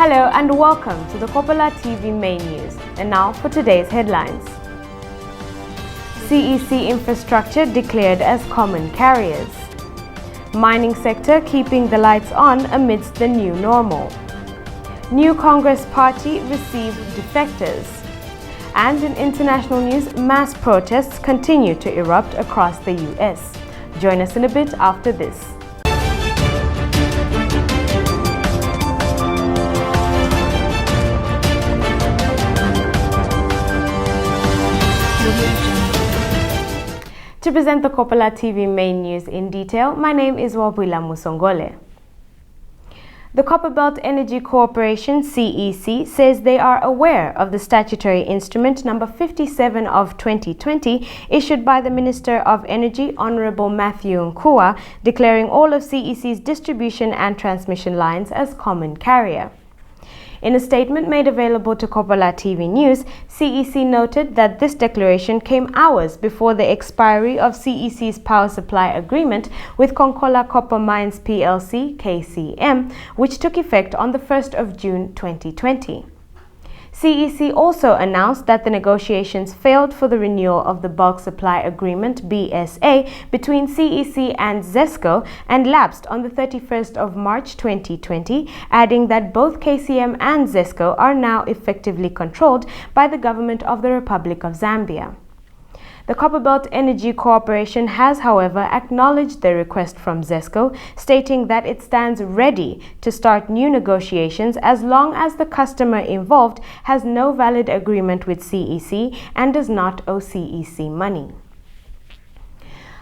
Hello and welcome to the Kopala TV main news. And now for today's headlines. CEC infrastructure declared as common carriers. Mining sector keeping the lights on amidst the new normal. New Congress party received defectors. And in international news, mass protests continue to erupt across the US. Join us in a bit after this. To present the Kopala TV main news in detail, my name is Wabwila Musongole. The Copperbelt Energy Corporation, CEC, says they are aware of the statutory instrument number 57 of 2020 issued by the Minister of Energy, Honorable Matthew Nkua, declaring all of CEC's distribution and transmission lines as common carrier. In a statement made available to Kopala TV News, CEC noted that this declaration came hours before the expiry of CEC's power supply agreement with Kopala Copper Mines PLC, KCM, which took effect on the 1st of June 2020. CEC also announced that the negotiations failed for the renewal of the bulk supply agreement BSA between CEC and ZESCO and lapsed on the 31st of March 2020, adding that both KCM and ZESCO are now effectively controlled by the government of the Republic of Zambia. The Copperbelt Energy Corporation has, however, acknowledged the request from ZESCO, stating that it stands ready to start new negotiations as long as the customer involved has no valid agreement with CEC and does not owe CEC money.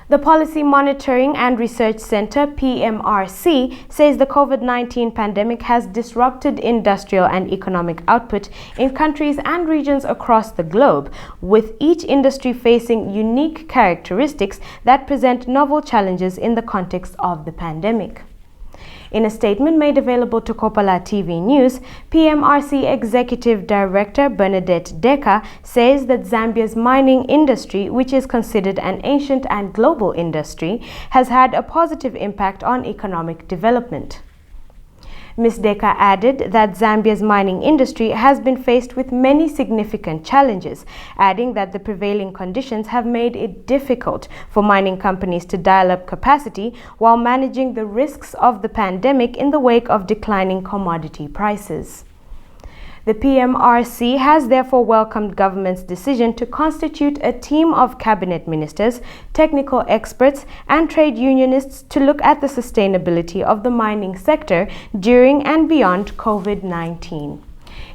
The Policy Monitoring and Research Center, PMRC, says the COVID-19 pandemic has disrupted industrial and economic output in countries and regions across the globe, with each industry facing unique characteristics that present novel challenges in the context of the pandemic. In a statement made available to Kopala TV News, PMRC Executive Director Bernadette Decker says that Zambia's mining industry, which is considered an ancient and global industry, has had a positive impact on economic development. Ms. Decker added that Zambia's mining industry has been faced with many significant challenges, adding that the prevailing conditions have made it difficult for mining companies to dial up capacity while managing the risks of the pandemic in the wake of declining commodity prices. The PMRC has therefore welcomed government's decision to constitute a team of cabinet ministers, technical experts, and trade unionists to look at the sustainability of the mining sector during and beyond COVID-19.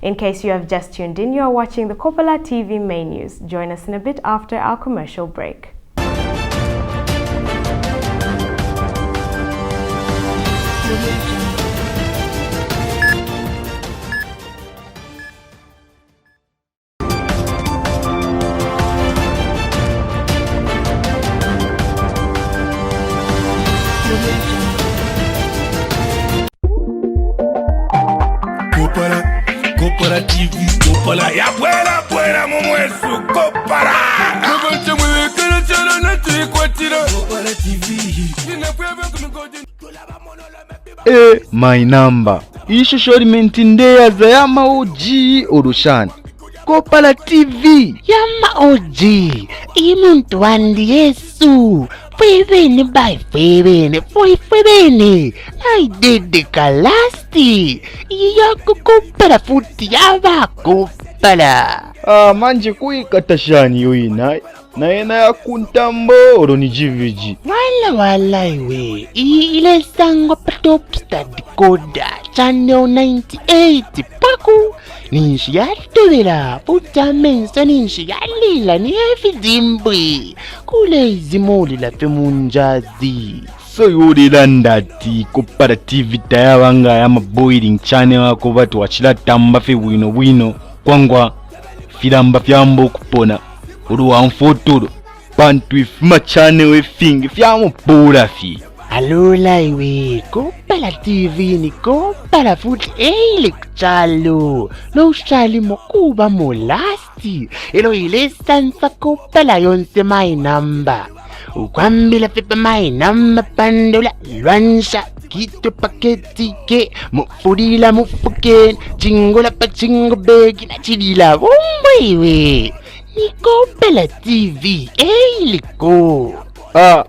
In case you have just tuned in, you are watching the Kopala TV main news. Join us in a bit after our commercial break. Kopala TV, Kopala ya buena mumwesu Kopala. My number. Ishusho limentindeaza yama oji orushani. Kopala TV. Yama oji. Imuntu wandi Yesu. Fwebene by fwebene. Fwebene. Naidede kalasti. Iyako Kopala futi yaba Kopala. Manje kuikatashani yoina. Naena ya kuntambo oroni jiviji. Wala iwe. Ile sango patopsta decoder. Channel 98 paku. Ninshi yatubira. Puta mensa ninshi yalila ni efizimbwe. Kule izimoli la femunjazi. So yuri ndati Kopala TV tayawanga ya boiling channel wako watu wachila tamba fe wino kwangwa filamba fyambo kupona uruwa mfotoro bantu ifuma channel efingi fyamo pura fi alula iwe Kopala TV ni Kopala futhi kuchalo no ushali mokuba molasti elo ile sansa Kopala yonse my number ukwambila fipa my number pandula lwansha pakito paketike mufurila mufuken chingola pachingo begi na chilila bombwewe ni Kopala TV liko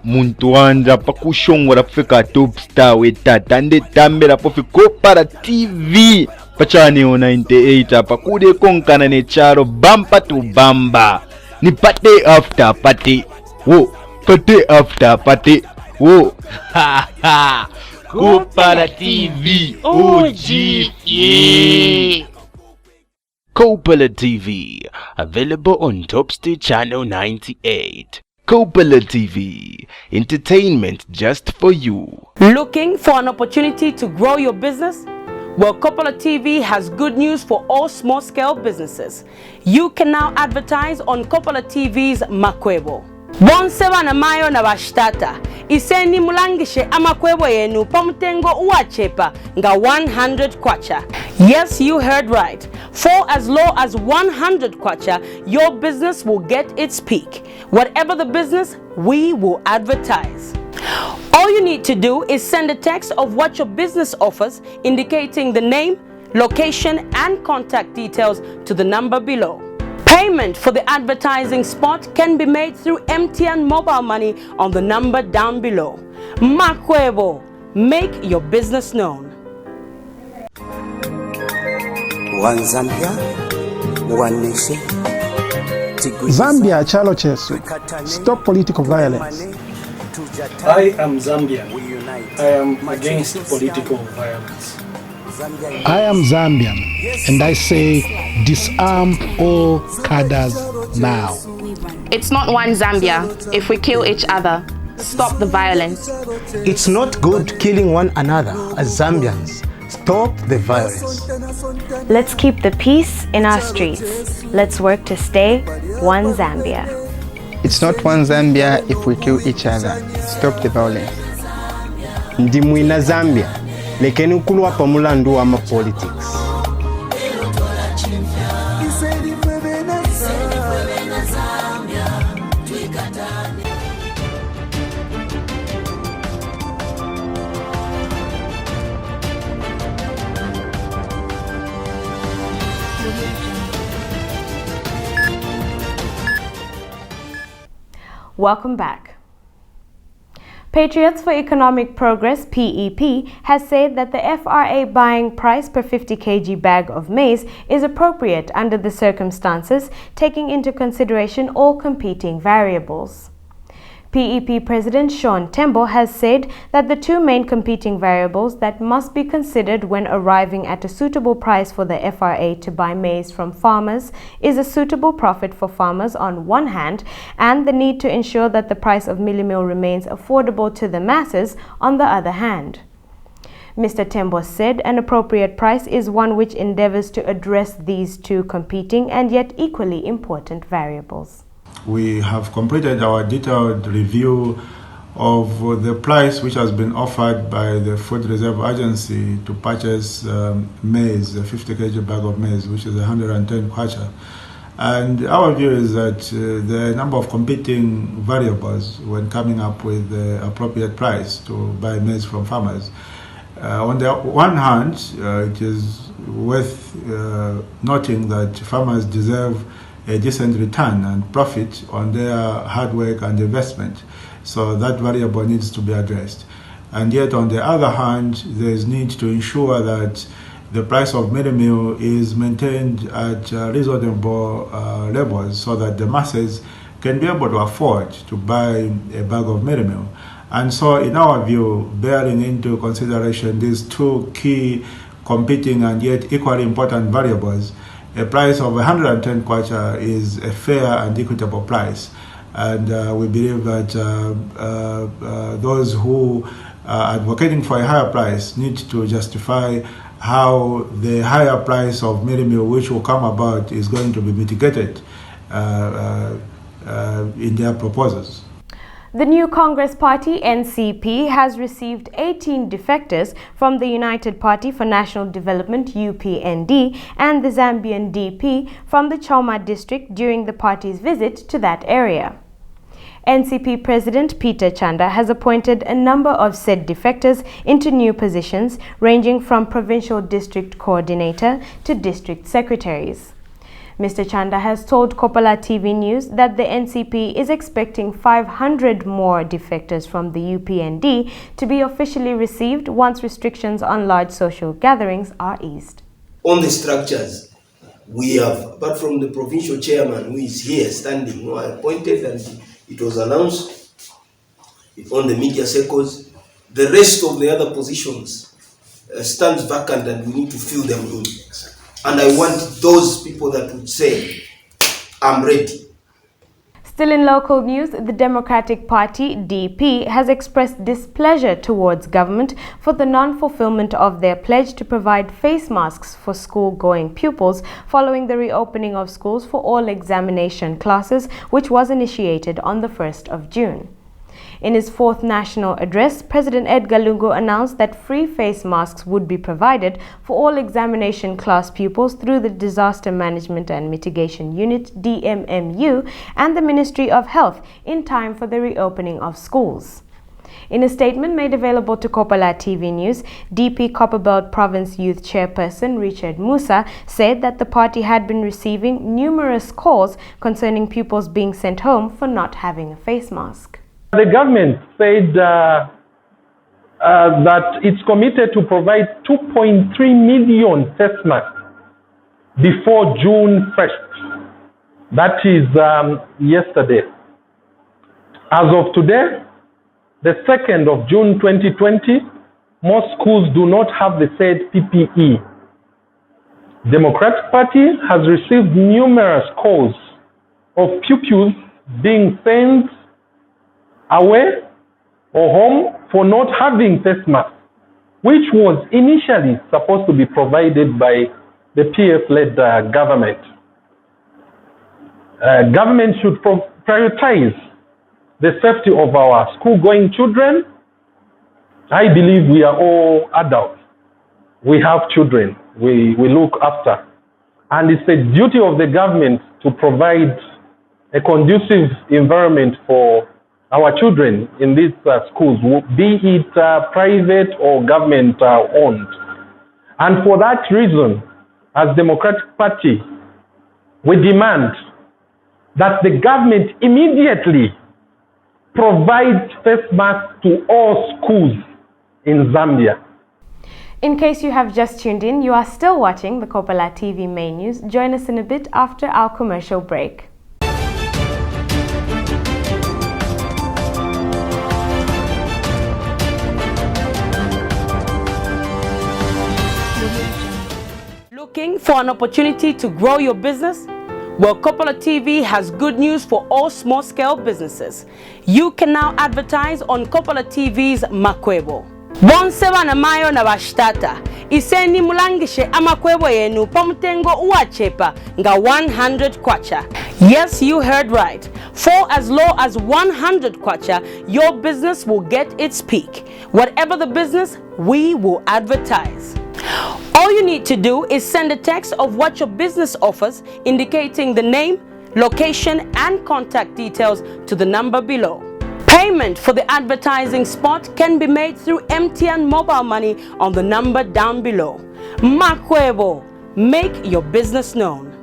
muntu wanja pakushongora fika top star wetata ndetambela pofi Kopala TV pachani o 98 pakude konkana ne charo bamba to bamba ni pate after pate wo pate after pate wo ha ha Kopala TV OG yeah. Kopala TV available on Topstar channel 98. Kopala TV, entertainment just for you. Looking for an opportunity to grow your business? Well, Kopala TV has good news for all small-scale businesses. You can now advertise on Kopala TV's Makwebo. Bonseba na mayo na bashtata. Iseni mulangishe amakwebo yenu pamutengo uachepa nga 100 kwacha. Yes, you heard right. For as low as 100 kwacha, your business will get its peak. Whatever the business, we will advertise. All you need to do is send a text of what your business offers, indicating the name, location, and contact details to the number below. Payment for the advertising spot can be made through MTN mobile money on the number down below. Makwebo, make your business known. One Zambia, one nation. Zambia chalo chesu. Stop political violence. I am Zambian. I am against political violence. I am Zambian, and I say disarm all cadres now. It's not one Zambia if we kill each other. Stop the violence. It's not good killing one another as Zambians. Stop the violence. Let's keep the peace in our streets. Let's work to stay one Zambia. It's not one Zambia if we kill each other. Stop the violence. Ndimwina Zambia, lekeni ukulwa pamulandu wa politics. Welcome back. Patriots for Economic Progress, PEP, has said that the FRA buying price per 50 kg bag of maize is appropriate under the circumstances, taking into consideration all competing variables. PEP President Sean Tembo has said that the two main competing variables that must be considered when arriving at a suitable price for the FRA to buy maize from farmers is a suitable profit for farmers on one hand and the need to ensure that the price of mielie meal remains affordable to the masses on the other hand. Mr. Tembo said an appropriate price is one which endeavors to address these two competing and yet equally important variables. We have completed our detailed review of the price which has been offered by the Food Reserve Agency to purchase maize, a 50 kg bag of maize, which is 110 kwacha. And our view is that there are a number of competing variables when coming up with the appropriate price to buy maize from farmers. On the one hand, it is worth noting that farmers deserve a decent return and profit on their hard work and investment. So that variable needs to be addressed. And yet on the other hand, there is need to ensure that the price of mielie meal is maintained at reasonable levels so that the masses can be able to afford to buy a bag of mielie meal. And so in our view, bearing into consideration these two key competing and yet equally important variables, a price of 110 kwacha is a fair and equitable price. And we believe that those who are advocating for a higher price need to justify how the higher price of mielie meal which will come about is going to be mitigated in their proposals. The new Congress Party, NCP, has received 18 defectors from the United Party for National Development, UPND, and the Zambian DP from the Choma district during the party's visit to that area. NCP President Peter Chanda has appointed a number of said defectors into new positions ranging from provincial district coordinator to district secretaries. Mr. Chanda has told Kopala TV News that the NCP is expecting 500 more defectors from the UPND to be officially received once restrictions on large social gatherings are eased. On the structures, we have, apart from the provincial chairman who is here standing, who I appointed and it was announced on the media circles, the rest of the other positions stands vacant and we need to fill them in. And I want those people that would say, I'm ready. Still in local news, the Democratic Party, DP, has expressed displeasure towards government for the non-fulfillment of their pledge to provide face masks for school-going pupils following the reopening of schools for all examination classes, which was initiated on the 1st of June. In his fourth national address, President Edgar Lungu announced that free face masks would be provided for all examination class pupils through the Disaster Management and Mitigation Unit, DMMU, and the Ministry of Health in time for the reopening of schools. In a statement made available to Kopala TV News, DP Copperbelt Province Youth Chairperson Richard Musa said that the party had been receiving numerous calls concerning pupils being sent home for not having a face mask. The government said that it's committed to provide 2.3 million face masks before June 1st. That is yesterday. As of today, the 2nd of June 2020, most schools do not have the said PPE. Democratic Party has received numerous calls of pupils being sent away or home for not having face masks, which was initially supposed to be provided by the PF-led government. Government should prioritize the safety of our school-going children. I believe we are all adults. We have children we look after. And it's the duty of the government to provide a conducive environment for our children in these schools, be it private or government owned. And for that reason, as Democratic Party, we demand that the government immediately provides face masks to all schools in Zambia. In case you have just tuned in, you are still watching the Kopala TV main news. Join us in a bit after our commercial break. Looking for an opportunity to grow your business? Well, Kopala TV has good news for all small-scale businesses. You can now advertise on Kopala TV's Makwebo. Bonseba na mayo na bashtata. Iseni mulangishe amakwebo yenu pamutengo uachepa nga 100 kwacha. Yes, you heard right. For as low as 100 kwacha, your business will get its peak. Whatever the business, we will advertise. All you need to do is send a text of what your business offers, indicating the name, location, and contact details to the number below. Payment for the advertising spot can be made through MTN mobile money on the number down below. Makwebo, make your business known.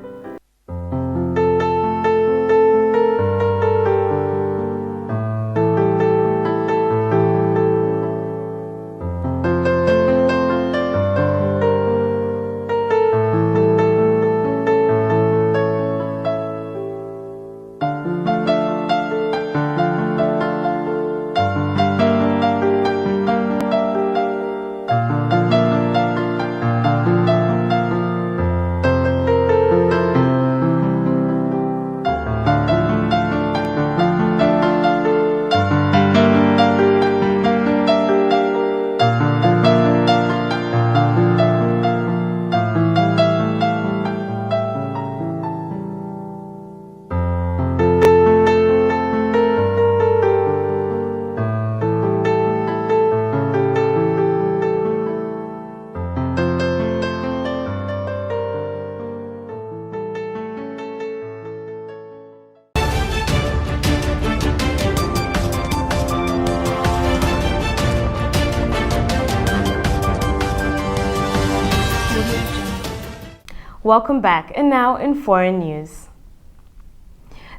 Welcome back, and now in foreign news.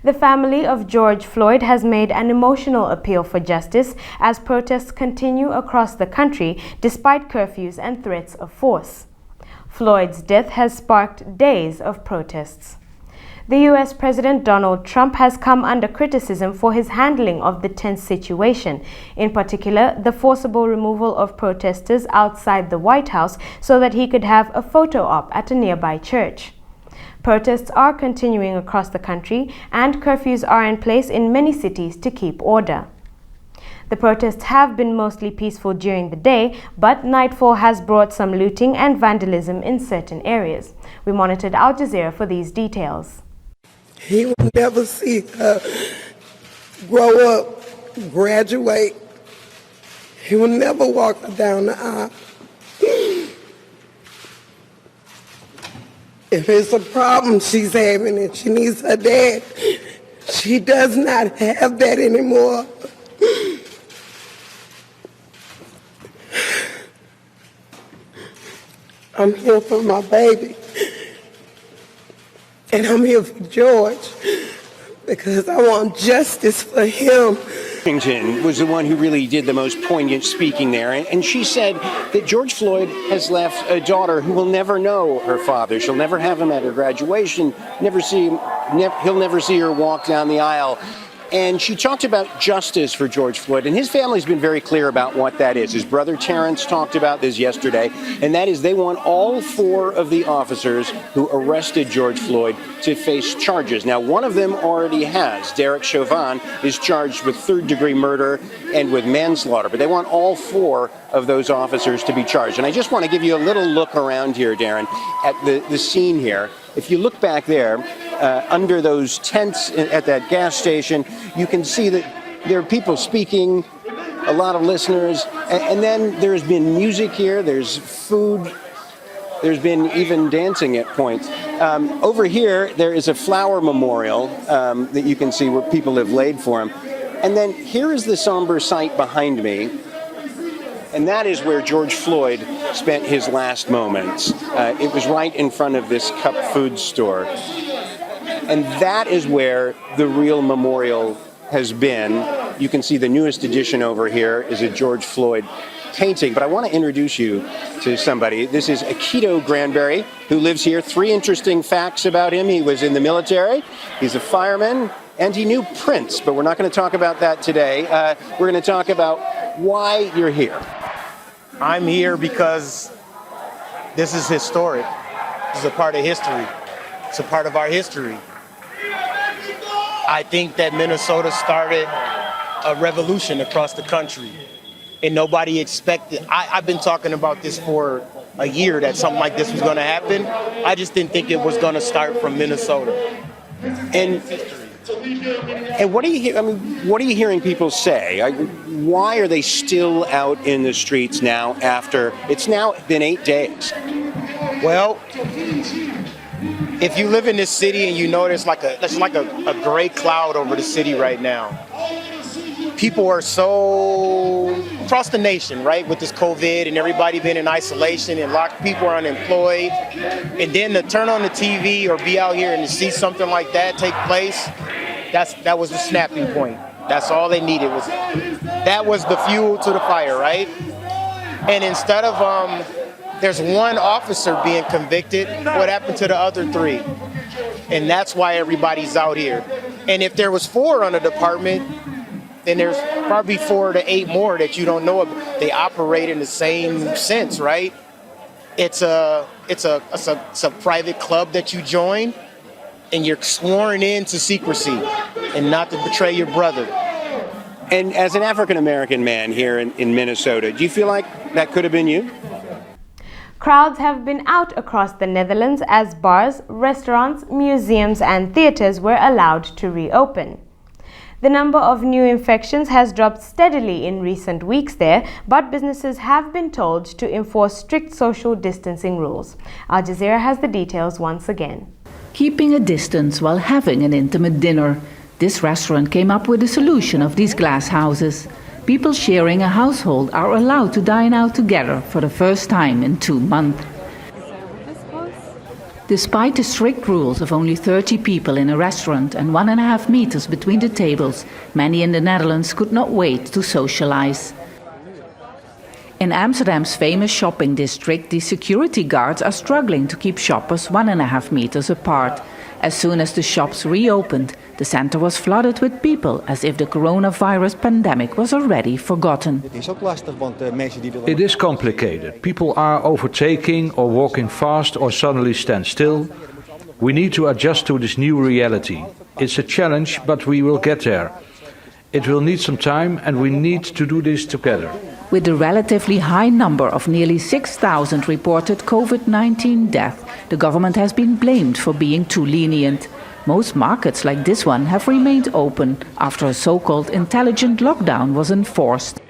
The family of George Floyd has made an emotional appeal for justice as protests continue across the country despite curfews and threats of force. Floyd's death has sparked days of protests. The U.S. President Donald Trump has come under criticism for his handling of the tense situation, in particular the forcible removal of protesters outside the White House so that he could have a photo op at a nearby church. Protests are continuing across the country and curfews are in place in many cities to keep order. The protests have been mostly peaceful during the day, but nightfall has brought some looting and vandalism in certain areas. We monitored Al Jazeera for these details. He will never see her grow up, graduate. He will never walk her down the aisle. If it's a problem she's having and she needs her dad, she does not have that anymore. I'm here for my baby. And I'm here for George because I want justice for him. Washington was the one who really did the most poignant speaking there, and she said that George Floyd has left a daughter who will never know her father. She'll never have him at her graduation, he'll never see her walk down the aisle. And she talked about justice for George Floyd, and his family's been very clear about what that is. His brother Terrence talked about this yesterday, and that is they want all 4 of the officers who arrested George Floyd to face charges. Now, one of them already has. Derek Chauvin is charged with 3rd-degree murder and with manslaughter, but they want all 4 of those officers to be charged. And I just want to give you a little look around here, Darren, at the scene here. If you look back there, under those tents at that gas station, you can see that there are people speaking, a lot of listeners, and then there's been music here, there's food, there's been even dancing at points. Over here, there is a flower memorial that you can see where people have laid for him. And then here is the somber sight behind me. And that is where George Floyd spent his last moments. It was right in front of this Cup food store. And that is where the real memorial has been. You can see the newest addition over here is a George Floyd painting. But I want to introduce you to somebody. This is Akito Granberry, who lives here. 3 interesting facts about him. He was in the military. He's a fireman. And he knew Prince. But we're not going to talk about that today. We're going to talk about why you're here. I'm here because this is historic. This is a part of history. It's a part of our history. I think that Minnesota started a revolution across the country, and nobody expected. I've been talking about this for a year, that something like this was going to happen. I just didn't think it was going to start from Minnesota. And what are you? I mean, what are you hearing people say? Why are they still out in the streets now? After it's now been 8 days. Well, if you live in this city and you know there's like a gray cloud over the city right now. People are so across the nation, right, with this COVID and everybody being in isolation and people are unemployed, and then to turn on the TV or be out here and to see something like that take place, that was the snapping point. That's all they needed that was the fuel to the fire, right? And instead of there's one officer being convicted, what happened to the other 3? And that's why everybody's out here. And if there was 4 on the department, then there's probably 4 to 8 more that you don't know about. They operate in the same sense, right? It's a private club that you join, and you're sworn into secrecy and not to betray your brother. And as an African-American man here in Minnesota, do you feel like that could have been you? Crowds have been out across the Netherlands as bars, restaurants, museums and theaters were allowed to reopen. The number of new infections has dropped steadily in recent weeks there, but businesses have been told to enforce strict social distancing rules. Al Jazeera has the details once again. Keeping a distance while having an intimate dinner. This restaurant came up with a solution of these glass houses. People sharing a household are allowed to dine out together for the first time in 2 months. Despite the strict rules of only 30 people in a restaurant and 1.5 meters between the tables, many in the Netherlands could not wait to socialize. In Amsterdam's famous shopping district, the security guards are struggling to keep shoppers 1.5 meters apart. As soon as the shops reopened, the center was flooded with people, as if the coronavirus pandemic was already forgotten. It is complicated. People are overtaking or walking fast or suddenly stand still. We need to adjust to this new reality. It's a challenge, but we will get there. It will need some time, and we need to do this together. With the relatively high number of nearly 6,000 reported COVID-19 deaths, the government has been blamed for being too lenient. Most markets like this one have remained open after a so-called intelligent lockdown was enforced.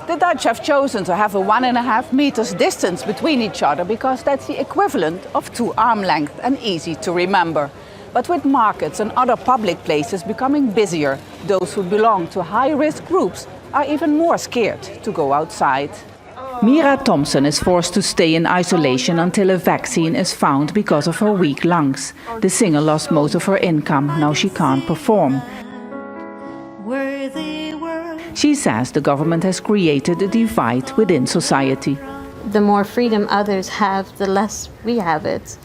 The Dutch have chosen to have a 1.5 meters distance between each other because that's the equivalent of 2 arm lengths and easy to remember. But with markets and other public places becoming busier, those who belong to high-risk groups are even more scared to go outside. Mira Thompson is forced to stay in isolation until a vaccine is found because of her weak lungs. The singer lost most of her income, now she can't perform. She says the government has created a divide within society. The more freedom others have, the less we have it.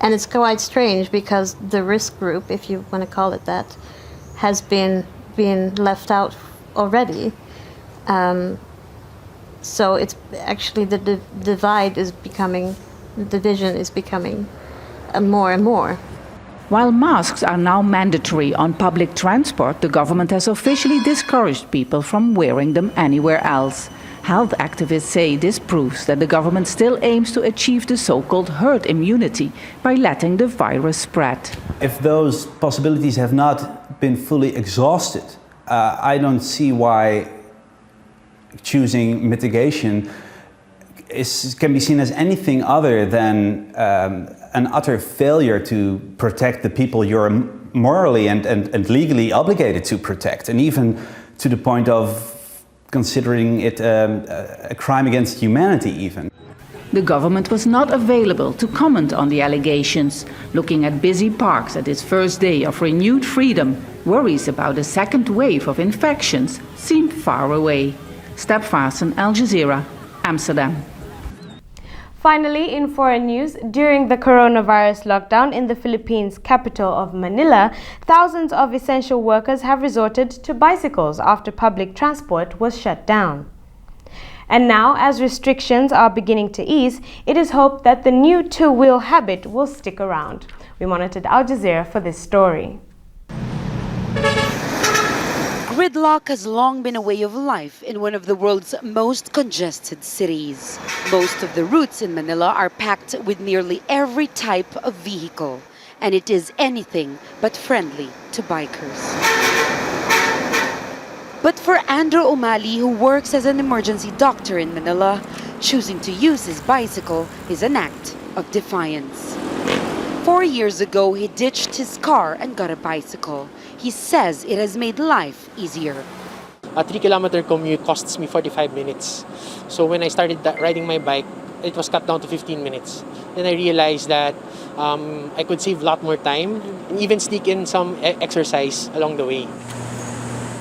And it's quite strange because the risk group, if you want to call it that, has been left out already. So it's actually the divide is becoming, the division is becoming more and more. While masks are now mandatory on public transport, the government has officially discouraged people from wearing them anywhere else. Health activists say this proves that the government still aims to achieve the so-called herd immunity by letting the virus spread. If those possibilities have not been fully exhausted, I don't see why choosing mitigation can be seen as anything other than an utter failure to protect the people you're morally and legally obligated to protect, and even to the point of considering it a crime against humanity even. The government was not available to comment on the allegations. Looking at busy parks at its first day of renewed freedom, worries about a second wave of infections seem far away. Step Vassen, Al Jazeera, Amsterdam. Finally, in foreign news, during the coronavirus lockdown in the Philippines' capital of Manila, thousands of essential workers have resorted to bicycles after public transport was shut down. And now, as restrictions are beginning to ease, it is hoped that the new two-wheel habit will stick around. We monitored Al Jazeera for this story. Gridlock has long been a way of life in one of the world's most congested cities. Most of the routes in Manila are packed with nearly every type of vehicle, and it is anything but friendly to bikers. But for Andrew O'Malley, who works as an emergency doctor in Manila, choosing to use his bicycle is an act of defiance. 4 years ago, he ditched his car and got a bicycle. He says it has made life easier. A 3-kilometer commute costs me 45 minutes. So when I started riding my bike, it was cut down to 15 minutes. Then I realized that I could save a lot more time and even sneak in some exercise along the way.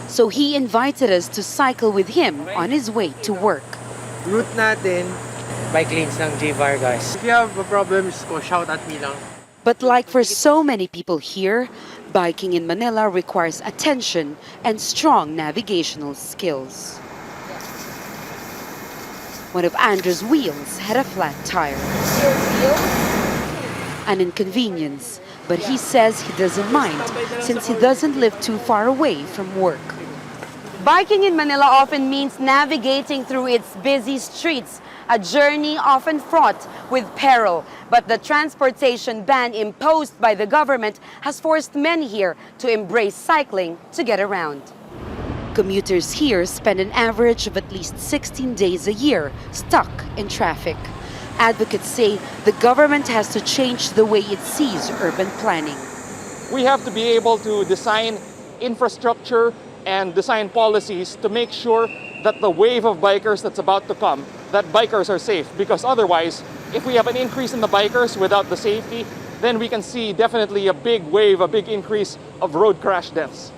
So he invited us to cycle with him on his way to work. Route natin, bike lanes ng J. Vargas. If you have a problem, shout at me lang. But like for so many people here, biking in Manila requires attention and strong navigational skills. One of Andrew's wheels had a flat tire. An inconvenience, but he says he doesn't mind since he doesn't live too far away from work. Biking in Manila often means navigating through its busy streets, a journey often fraught with peril. But the transportation ban imposed by the government has forced many here to embrace cycling to get around. Commuters here spend an average of at least 16 days a year stuck in traffic. Advocates say the government has to change the way it sees urban planning. We have to be able to design infrastructure and design policies to make sure that the wave of bikers that's about to come, that bikers are safe, because otherwise, if we have an increase in the bikers without the safety, then we can see definitely a big wave, a big increase of road crash deaths.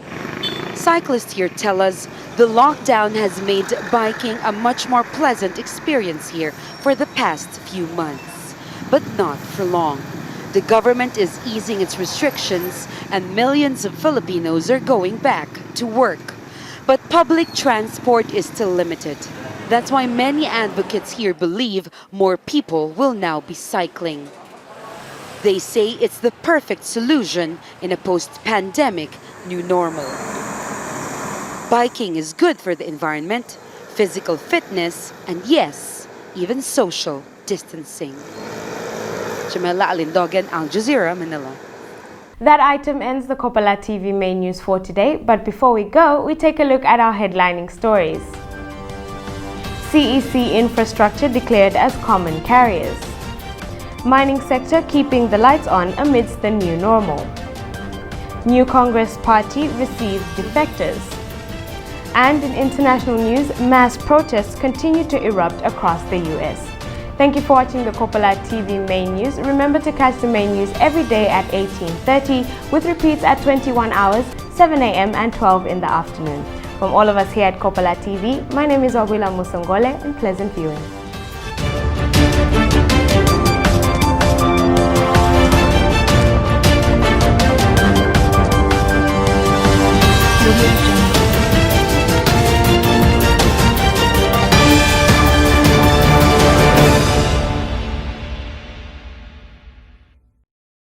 Cyclists here tell us the lockdown has made biking a much more pleasant experience here for the past few months, but not for long. The government is easing its restrictions and millions of Filipinos are going back to work. But public transport is still limited. That's why many advocates here believe more people will now be cycling. They say it's the perfect solution in a post-pandemic new normal. Biking is good for the environment, physical fitness, and yes, even social distancing. Jamela Alindogan, Al Jazeera, Manila. That item ends the Kopala TV main news for today, but before we go, we take a look at our headlining stories. CEC infrastructure declared as common carriers. Mining sector keeping the lights on amidst the new normal. New Congress party receives defectors. And in international news, mass protests continue to erupt across the US. Thank you for watching the Kopala TV main news. Remember to catch the main news every day at 18:30 with repeats at 21 hours, 7 a.m. and 12 in the afternoon. From all of us here at Kopala TV, my name is Wabula Musongole and pleasant viewing.